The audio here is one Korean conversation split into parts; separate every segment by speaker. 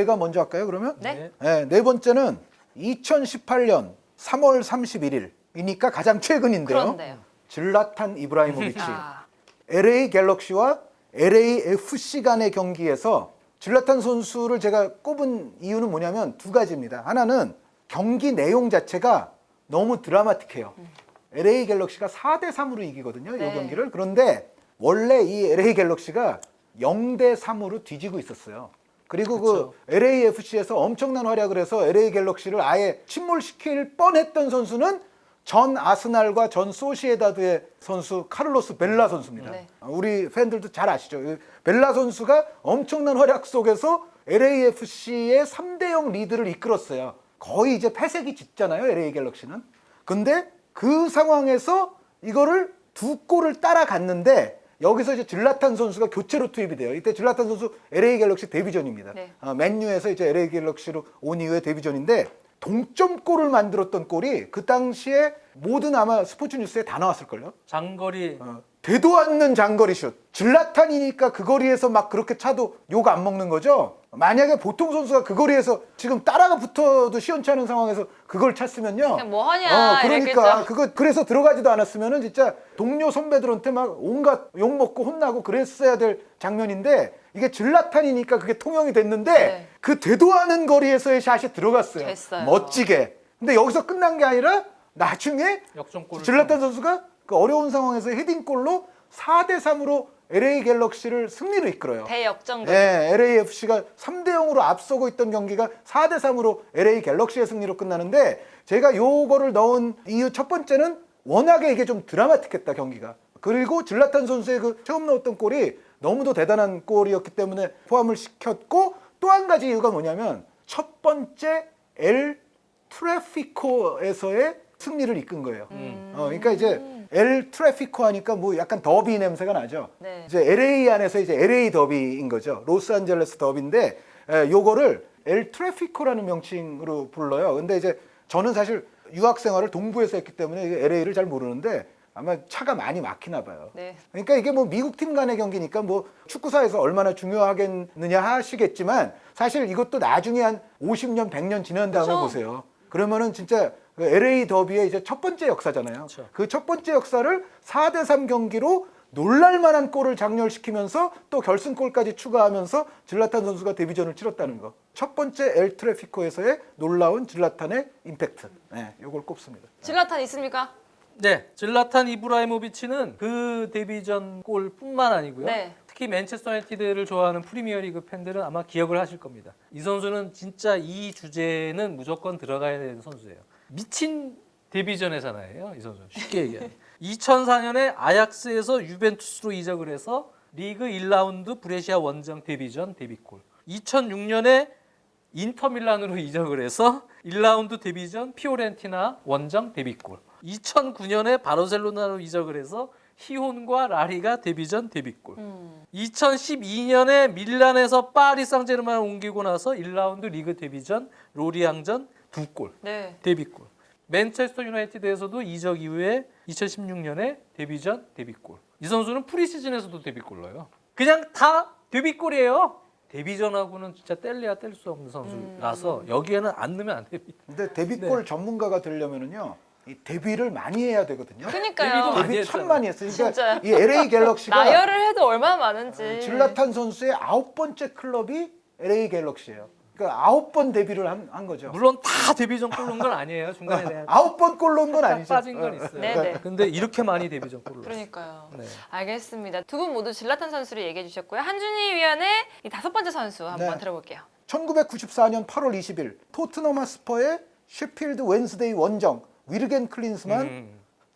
Speaker 1: 제가 먼저 할까요, 그러면?
Speaker 2: 네.
Speaker 1: 네, 네 번째는 2018년 3월 31일이니까 가장 최근인데요.
Speaker 2: 그런데요.
Speaker 1: 질라탄 이브라히모비치.
Speaker 2: 아,
Speaker 1: LA 갤럭시와 LAFC 간의 경기에서 질라탄 선수를 제가 꼽은 이유는 뭐냐면 두 가지입니다. 하나는 경기 내용 자체가 너무 드라마틱해요. LA 갤럭시가 4대 3으로 이기거든요.
Speaker 2: 네.
Speaker 1: 이 경기를. 그런데 원래 이 LA 갤럭시가 0대 3으로 뒤지고 있었어요. 그리고
Speaker 3: 그쵸.
Speaker 1: 그 LAFC에서 엄청난 활약을 해서 LA 갤럭시를 아예 침몰시킬 뻔했던 선수는 전 아스날과 전 소시에다드의 선수 카를로스 벨라 선수입니다.
Speaker 2: 네.
Speaker 1: 우리 팬들도 잘 아시죠. 벨라 선수가 엄청난 활약 속에서 LAFC의 3대0 리드를 이끌었어요. 거의 이제 패색이 짙잖아요, LA 갤럭시는. 근데 그 상황에서 이거를 두 골을 따라갔는데 여기서 이제 질라탄 선수가 교체로 투입이 돼요. 이때 질라탄 선수 LA 갤럭시 데뷔전입니다.
Speaker 2: 네.
Speaker 1: 맨유에서 이제 LA 갤럭시로 온 이후에 데뷔전인데 동점골을 만들었던 골이 그 당시에 모든 아마 스포츠 뉴스에 다 나왔을걸요.
Speaker 3: 장거리
Speaker 1: 되도 않는 장거리 슛. 질라탄이니까 그 거리에서 막 그렇게 차도 욕 안 먹는 거죠. 만약에 보통 선수가 그 거리에서 지금 따라가 붙어도 시원찮은 상황에서 그걸 찼으면요.
Speaker 2: 그냥 뭐 하냐
Speaker 1: 그러니까
Speaker 2: 이랬겠죠.
Speaker 1: 그래서 들어가지도 않았으면은 진짜 동료 선배들한테 막 온갖 욕 먹고 혼나고 그랬어야 될 장면인데 이게 질라탄이니까 그게 통용이 됐는데
Speaker 2: 네.
Speaker 1: 그 되도 않은 거리에서의 샷이 들어갔어요.
Speaker 2: 됐어요.
Speaker 1: 멋지게. 근데 여기서 끝난 게 아니라 나중에
Speaker 3: 역전골을
Speaker 1: 질라탄 선수가 그 어려운 상황에서 헤딩골로 4대 3으로 LA 갤럭시를 승리로 이끌어요.
Speaker 2: 대역전극.
Speaker 1: 네, LAFC가 3대 0으로 앞서고 있던 경기가 4대 3으로 LA 갤럭시의 승리로 끝나는데 제가 요거를 넣은 이유 첫 번째는 워낙에 이게 좀 드라마틱했다 경기가. 그리고 질라탄 선수의 그 처음 넣었던 골이 너무도 대단한 골이었기 때문에 포함을 시켰고 또 한 가지 이유가 뭐냐면 첫 번째 엘 트래피코에서의 승리를 이끈 거예요. 그러니까 이제 엘 트래피코 하니까 뭐 약간 더비 냄새가 나죠.
Speaker 2: 네.
Speaker 1: 이제 LA 안에서 이제 LA 더비인 거죠. 로스앤젤레스 더비인데 요거를 엘 트래피코라는 명칭으로 불러요. 근데 이제 저는 사실 유학 생활을 동부에서 했기 때문에 LA를 잘 모르는데 아마 차가 많이 막히나 봐요.
Speaker 2: 네.
Speaker 1: 그러니까 이게 뭐 미국 팀 간의 경기니까 뭐 축구사에서 얼마나 중요하겠느냐 하시겠지만 사실 이것도 나중에 한 50년, 100년 지난 다음에
Speaker 2: 그쵸.
Speaker 1: 보세요. 그러면은 진짜 그 LA 더비의 이제 첫 번째 역사잖아요.
Speaker 3: 그쵸.
Speaker 1: 그 첫 번째 역사를 4대 3 경기로 놀랄만한 골을 장렬시키면서 또 결승골까지 추가하면서 질라탄 선수가 데뷔전을 치렀다는 거. 첫 번째 엘 트래피코에서의 놀라운 질라탄의 임팩트. 네, 이걸 꼽습니다.
Speaker 2: 질라탄 있습니까?
Speaker 3: 네, 질라탄 이브라히모비치는 그 데뷔전 골뿐만 아니고요.
Speaker 2: 네.
Speaker 3: 특히 맨체스터 유나이티드를 좋아하는 프리미어리그 팬들은 아마 기억을 하실 겁니다. 이 선수는 진짜 이 주제는 무조건 들어가야 되는 선수예요. 미친 데뷔전 회사나예요, 이 선수. 쉽게 얘기하면. 2004년에 아약스에서 유벤투스로 이적을 해서 리그 1라운드 브레시아 원정 데뷔전 데뷔골. 2006년에 인터밀란으로 이적을 해서 1라운드 데뷔전 피오렌티나 원정 데뷔골. 2009년에 바르셀로나로 이적을 해서 히혼과 라리가 데뷔전 데뷔골. 2012년에 밀란에서 파리 상제르맹을 옮기고 나서 1라운드 리그 데뷔전 로리앙전 2골
Speaker 2: 네.
Speaker 3: 데뷔골. 맨체스터 유나이티드에서도 이적 이후에 2016년에 데뷔전 데뷔골. 이 선수는 프리시즌에서도 데뷔골 넣어요. 그냥 다 데뷔골이에요. 데뷔전하고는 진짜 뗄래야 뗄 수 없는 선수라서 여기에는 안 넣으면 안 됩니다.
Speaker 1: 근데 데뷔골 전문가가 되려면은요. 이 데뷔를 많이 해야 되거든요.
Speaker 2: 그러니까요.
Speaker 3: 많이
Speaker 1: 데뷔 참
Speaker 3: 했잖아요.
Speaker 1: 많이 했어요. 그러니까
Speaker 2: 진짜요?
Speaker 1: 이 LA 갤럭시가
Speaker 2: 나열을 해도 얼마나 많은지.
Speaker 1: 질라탄 선수의 9번째 클럽이 LA 갤럭시예요. 그러니까 9번 데뷔를 한 거죠.
Speaker 3: 물론 다 데뷔전 골 넣은 건 아니에요. 중간에 대한
Speaker 1: 9번 골 넣은 건 아니죠.
Speaker 3: 빠진 건 있어요.
Speaker 2: 네네.
Speaker 3: 근데 이렇게 많이 데뷔전 골을 넣었어요.
Speaker 2: 그러니까요.
Speaker 3: 네.
Speaker 2: 알겠습니다. 두 분 모두 질라탄 선수를 얘기해 주셨고요. 한준희 위원의 이 다섯 번째 선수 한번
Speaker 1: 네.
Speaker 2: 들어볼게요.
Speaker 1: 1994년 8월 20일 토트넘 하스퍼의 셰필드 웬스데이 원정 위르겐 클린스만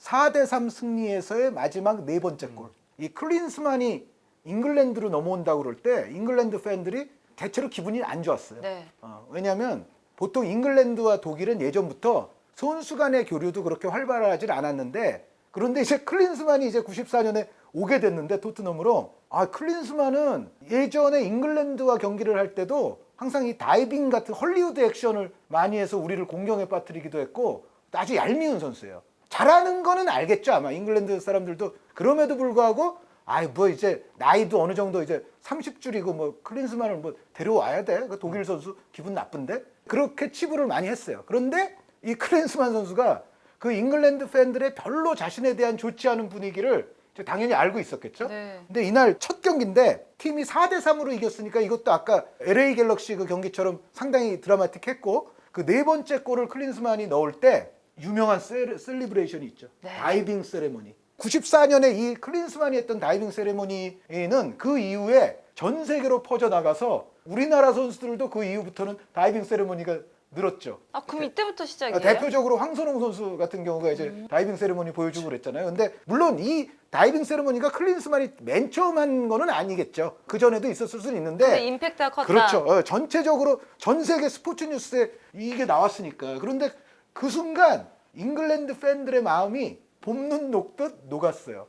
Speaker 1: 4대 3 승리에서의 마지막 네 번째 골. 이 클린스만이 잉글랜드로 넘어온다고 그럴 때 잉글랜드 팬들이 대체로 기분이 안 좋았어요.
Speaker 2: 네.
Speaker 1: 왜냐하면 보통 잉글랜드와 독일은 예전부터 선수 간의 교류도 그렇게 활발하지 않았는데 그런데 이제 클린스만이 이제 94년에 오게 됐는데 토트넘으로 클린스만은 예전에 잉글랜드와 경기를 할 때도 항상 이 다이빙 같은 헐리우드 액션을 많이 해서 우리를 공경에 빠뜨리기도 했고 아주 얄미운 선수예요. 잘하는 거는 알겠죠 아마 잉글랜드 사람들도. 그럼에도 불구하고 아이 뭐 이제 나이도 어느 정도 이제 30줄이고 뭐 클린스만을 뭐 데려와야 돼. 그 독일 선수 기분 나쁜데? 그렇게 치부를 많이 했어요. 그런데 이 클린스만 선수가 그 잉글랜드 팬들의 별로 자신에 대한 좋지 않은 분위기를 이제 당연히 알고 있었겠죠.
Speaker 2: 네.
Speaker 1: 근데 이날 첫 경기인데 팀이 4대3으로 이겼으니까 이것도 아까 LA 갤럭시 그 경기처럼 상당히 드라마틱했고 그 네 번째 골을 클린스만이 넣을 때 유명한 셀리브레이션이 있죠.
Speaker 2: 네.
Speaker 1: 다이빙 세레모니. 94년에 이 클린스만이 했던 다이빙 세레모니는 그 이후에 전 세계로 퍼져나가서 우리나라 선수들도 그 이후부터는 다이빙 세레모니가 늘었죠.
Speaker 2: 아 그럼 이때부터 시작이에요?
Speaker 1: 대표적으로 황선홍 선수 같은 경우가 이제 다이빙 세레모니 보여주고 그랬잖아요. 근데 물론 이 다이빙 세레모니가 클린스만이 맨 처음 한 거는 아니겠죠. 그 전에도 있었을 수는 있는데.
Speaker 2: 근데 임팩트가 컸다.
Speaker 1: 그렇죠. 전체적으로 전 세계 스포츠 뉴스에 이게 나왔으니까. 그런데 그 순간 잉글랜드 팬들의 마음이 봄눈 녹듯 녹았어요.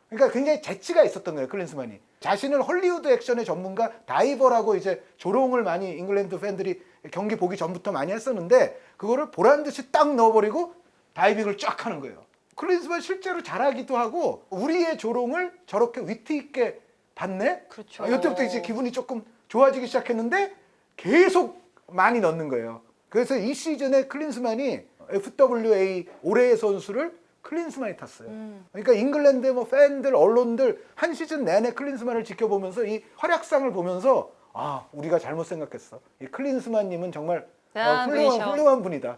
Speaker 1: 그러니까 굉장히 재치가 있었던 거예요, 클린스만이. 자신을 헐리우드 액션의 전문가 다이버라고 이제 조롱을 많이 잉글랜드 팬들이 경기 보기 전부터 많이 했었는데 그거를 보란 듯이 딱 넣어버리고 다이빙을 쫙 하는 거예요. 클린스만 실제로 잘하기도 하고 우리의 조롱을 저렇게 위트 있게 받네?
Speaker 2: 그렇죠.
Speaker 1: 이때부터 이제 기분이 조금 좋아지기 시작했는데 계속 많이 넣는 거예요. 그래서 이 시즌에 클린스만이 FWA 올해의 선수를 클린스만이 탔어요. 그러니까 잉글랜드 뭐 팬들, 언론들 한 시즌 내내 클린스만을 지켜보면서 이 활약상을 보면서 아 우리가 잘못 생각했어. 이 클린스만님은 정말
Speaker 2: 대단한 분이셔.
Speaker 1: 훌륭한 분이다.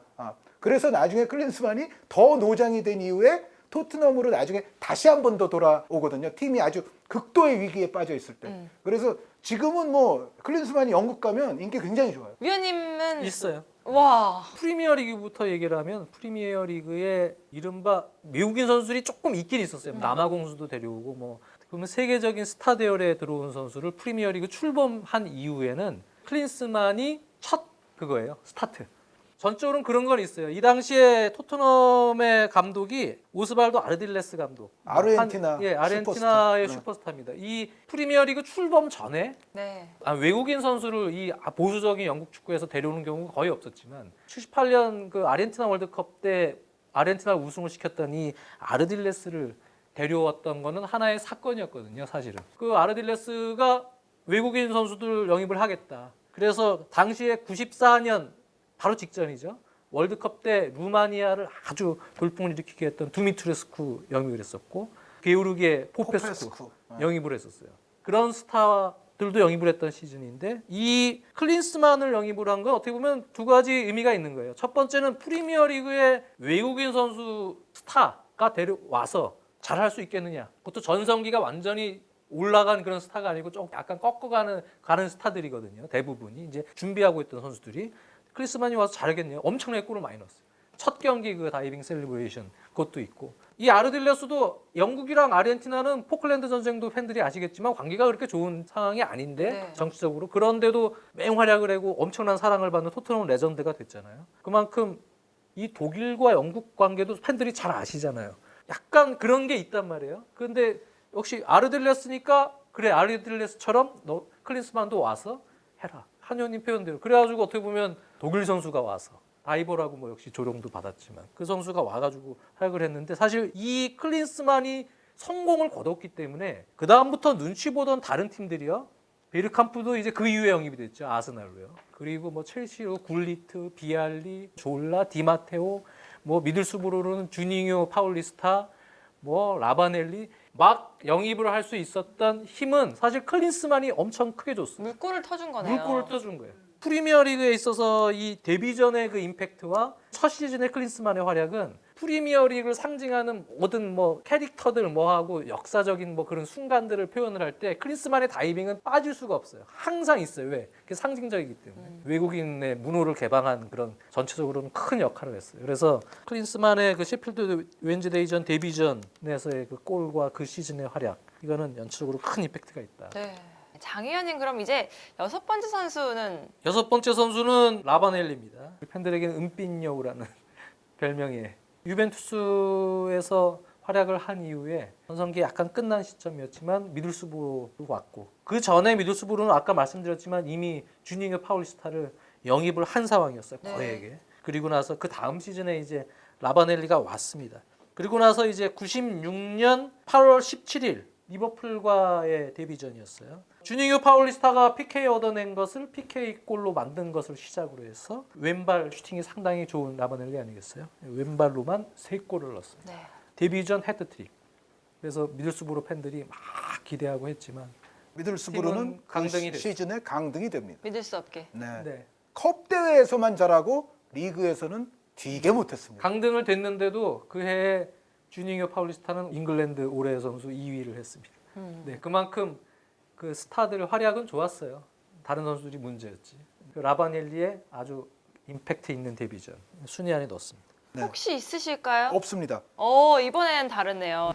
Speaker 1: 그래서 나중에 클린스만이 더 노장이 된 이후에 토트넘으로 나중에 다시 한 번 더 돌아오거든요. 팀이 아주 극도의 위기에 빠져 있을 때. 그래서 지금은 뭐 클린스만이 영국 가면 인기 굉장히 좋아요.
Speaker 2: 위원님은
Speaker 3: 있어요.
Speaker 2: 와
Speaker 3: 프리미어리그부터 얘기를 하면 프리미어리그에 이른바 미국인 선수들이 조금 있긴 있었어요. 남아공수도 데려오고 뭐 그러면 세계적인 스타 대열에 들어온 선수를 프리미어리그 출범한 이후에는 클린스만이 첫 그거예요. 스타트. 전적으로는 그런 건 있어요. 이 당시에 토트넘의 감독이 오스발도 아르딜레스 감독.
Speaker 1: 아르헨티나
Speaker 3: 아르헨티나의
Speaker 1: 슈퍼스타.
Speaker 3: 슈퍼스타입니다. 이 프리미어리그 출범 전에
Speaker 2: 네.
Speaker 3: 외국인 선수를 이 보수적인 영국 축구에서 데려오는 경우가 거의 없었지만 78년 그 아르헨티나 월드컵 때 아르헨티나 우승을 시켰던 이 아르딜레스를 데려왔던 거는 하나의 사건이었거든요, 사실은. 그 아르딜레스가 외국인 선수들 영입을 하겠다. 그래서 당시에 94년 바로 직전이죠. 월드컵 때 루마니아를 아주 돌풍을 일으키게 했던 두미트레스쿠 영입을 했었고 게오르게 포페스쿠 영입을 했었어요. 그런 스타들도 영입을 했던 시즌인데 이 클린스만을 영입을 한 건 어떻게 보면 두 가지 의미가 있는 거예요. 첫 번째는 프리미어리그의 외국인 선수 스타가 데려와서 잘할 수 있겠느냐. 그것도 전성기가 완전히 올라간 그런 스타가 아니고 좀 약간 꺾어가는 스타들이거든요. 대부분이 이제 준비하고 있던 선수들이 클린스만이 와서 잘하겠네요. 엄청나게 골을 많이 넣었어요. 첫 경기 그 다이빙 셀리브레이션 그것도 있고 이 아르딜레스도 영국이랑 아르헨티나는 포클랜드 전쟁도 팬들이 아시겠지만 관계가 그렇게 좋은 상황이 아닌데
Speaker 2: 네.
Speaker 3: 정치적으로 그런데도 맹활약을 하고 엄청난 사랑을 받는 토트넘 레전드가 됐잖아요. 그만큼 이 독일과 영국 관계도 팬들이 잘 아시잖아요. 약간 그런 게 있단 말이에요. 그런데 역시 아르딜레스니까 그래 아르딜레스처럼 너 클린스만도 와서 해라. 한현님 표현대로 그래가지고 어떻게 보면 독일 선수가 와서 다이버라고 뭐 역시 조롱도 받았지만 그 선수가 와가지고 활약을 했는데 사실 이 클린스만이 성공을 거뒀기 때문에 그 다음부터 눈치 보던 다른 팀들이요 베르캄프도 이제 그 이후에 영입이 됐죠 아스날로요. 그리고 뭐 첼시로 굴리트, 비알리, 졸라, 디마테오, 뭐 미들스브로는 주닝요, 파울리스타, 뭐 라바넬리 막 영입을 할 수 있었던 힘은 사실 클린스만이 엄청 크게 줬어요.
Speaker 2: 물꼬를 터준 거네요.
Speaker 3: 물꼬를 터준 거예요. 프리미어리그에 있어서 이 데뷔전의 그 임팩트와 첫 시즌의 클린스만의 활약은 프리미어리그를 상징하는 모든 뭐 캐릭터들 뭐하고 역사적인 뭐 그런 순간들을 표현을 할 때 클린스만의 다이빙은 빠질 수가 없어요. 항상 있어요. 왜? 그게 상징적이기 때문에. 외국인의 문호를 개방한 그런 전체적으로는 큰 역할을 했어요. 그래서 클린스만의 그 셰필드 웬즈데이전 데뷔전에서의 그 골과 그 시즌의 활약 이거는 연출적으로 큰 임팩트가 있다.
Speaker 2: 네. 장 의원님 그럼 이제 6번째 선수는
Speaker 3: 여섯 번째 선수는 라바넬리입니다. 팬들에게는 은빛 여우라는 별명의 유벤투스에서 활약을 한 이후에 전성기 약간 끝난 시점이었지만 미들스부르로 왔고 그 전에 미들스부르는 아까 말씀드렸지만 이미 주닝요 파울리스타를 영입을 한 상황이었어요.
Speaker 2: 네.
Speaker 3: 거액에. 그리고 나서 그 다음 시즌에 이제 라바넬리가 왔습니다. 그리고 나서 이제 96년 8월 17일 리버풀과의 데뷔전이었어요. 주니어 파울리스타가 PK 얻어낸 것을 PK 골로 만든 것을 시작으로 해서 왼발 슈팅이 상당히 좋은 라바넬리 아니겠어요? 왼발로만 3골을 넣었어요.
Speaker 2: 네.
Speaker 3: 데뷔전 헤트트릭. 그래서 미들스브로 팬들이 막 기대하고 했지만
Speaker 1: 미들스브르는
Speaker 3: 팀은 강등이 됐어요.
Speaker 1: 시즌에 강등이 됩니다.
Speaker 2: 믿을 수 없게.
Speaker 1: 네.
Speaker 3: 네.
Speaker 1: 컵 대회에서만 잘하고 리그에서는 되게 못했습니다.
Speaker 3: 강등을 됐는데도 그 해에 주니어 파울리스타는 잉글랜드 올해 선수 2위를 했습니다. 네, 그만큼 그 스타들 활약은 좋았어요. 다른 선수들이 문제였지. 그 라바넬리의 아주 임팩트 있는 데뷔전 순위 안에 넣었습니다.
Speaker 1: 네.
Speaker 2: 혹시 있으실까요?
Speaker 1: 없습니다.
Speaker 2: 이번엔 다르네요.